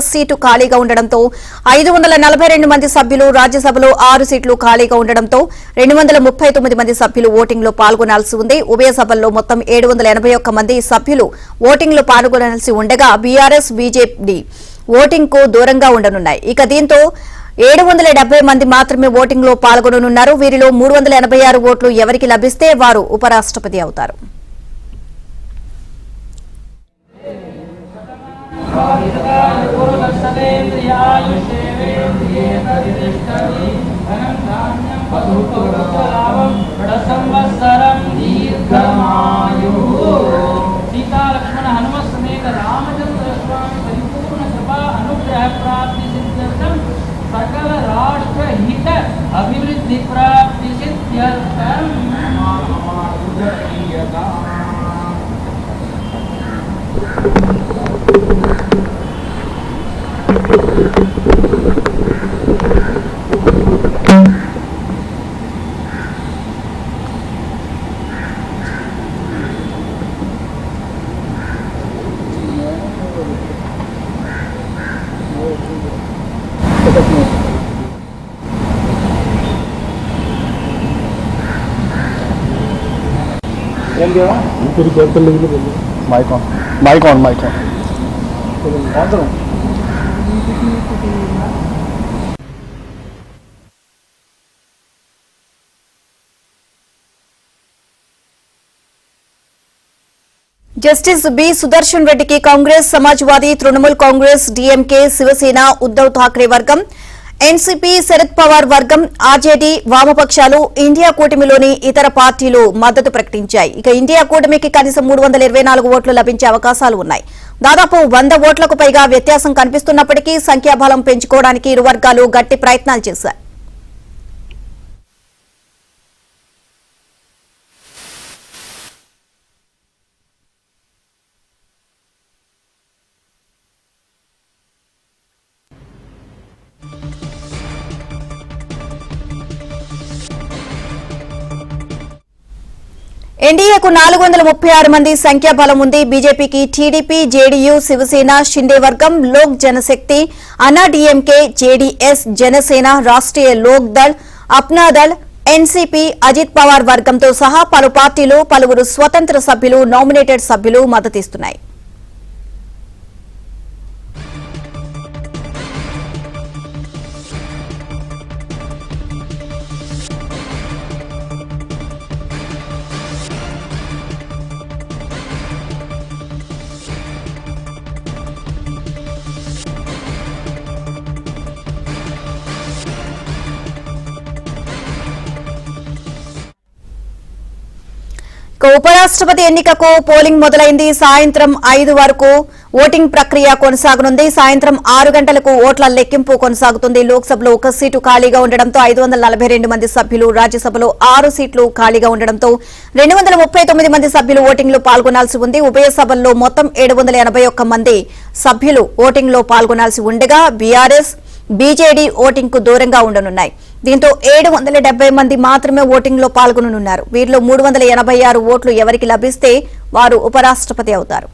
Seat ఖాళీగా ఉండడంతో 542 మంది సభ్యులు, రాజ్యసభలో 6 సీట్లు ఖాళీగా ఉండడంతో 239 మంది సభ్యులు ఓటింగ్ లో పాల్గొనాల్సి ఉంది. ఉభయ సభల్లో మొత్తం 781 మంది సభ్యులు ఓటింగ్ లో పాల్గొనాల్సి ఉండగా బీఆర్ఎస్, బీజేపీ ఓటింగ్ కు దూరంగా ఉండనున్నాయి. ఇక దీంతో 770 మంది మాత్రమే ఓటింగ్ లో పాల్గొననున్నారు. వీరిలో 386 ఓట్లు ఎవరికి లభిస్తే వారు ఉపరాష్ట్రపతి అవుతారు. सकल राष्ट्र हित अभिवृद्धि प्राप्ति सिद्ध्यर्थम mike on justice B Sudarshan రెడ్డికి కాంగ్రెస్, సమాజ్వాదీ, తృణమూల్ కాంగ్రెస్, డీఎంకే, శివసేన, ఉద్దవ్ ఠాక్రే వర్గం, ఎన్సీపీ, శరద్ పవార్ వర్గం, ఆర్జేడీ, వామపక్షాలు, ఇండియా కూటమిలోని ఇతర పార్టీలు మద్దతు ప్రకటించాయి. ఇక ఇండియా కూటమికి కనీసం 324 ఓట్లు లభించే అవకాశాలు ఉన్నాయి. దాదాపు 100 ఓట్లకు పైగా వ్యత్యాసం కనిపిస్తున్నప్పటికీ సంఖ్యాబలం పెంచుకోవడానికి ఇరు వర్గాలు గట్టి ప్రయత్నాలు చేశాయి. ఎన్డీఏకు 436 మంది సంఖ్యాబలం ఉంది. బీజేపీకి టీడీపీ, జేడీయూ, శివసేన, షిండే వర్గం, Lok Janshakti, Anna DMK, JDS, Janasena, Rashtriya Lok Dal, Apna Dal, NCP, Ajit Pawar వర్గంతో సహా పలు పార్టీలు, పలువురు స్వతంత్ర సభ్యులు, నామినేటెడ్ సభ్యులు మద్దతిస్తున్నాయి. ఉపరాష్ట్రపతి ఎన్నికకు పోలింగ్ మొదలైంది. సాయంత్రం 5 వరకు ఓటింగ్ ప్రక్రియ కొనసాగనుంది. సాయంత్రం 6 గంటలకు ఓట్ల లెక్కింపు కొనసాగుతుంది. లోక్సభలో 1 సీటు ఖాళీగా ఉండడంతో 542 మంది సభ్యులు, రాజ్యసభలో 6 సీట్లు ఖాళీగా ఉండడంతో 239 మంది సభ్యులు ఓటింగ్ లో పాల్గొనాల్సి ఉంది. ఉభయ సభల్లో మొత్తం 781 మంది సభ్యులు ఓటింగ్ లో పాల్గొనాల్సి ఉండగా బీఆర్ఎస్, బీజేడీ ఓటింగ్ కు దూరంగా ఉండనున్నాయి. దీంతో 770 మంది మాత్రమే ఓటింగ్ లో పాల్గొననున్నారు. వీరిలో 386 ఓట్లు ఎవరికి లభిస్తే వారు ఉపరాష్ట్రపతి అవుతారు.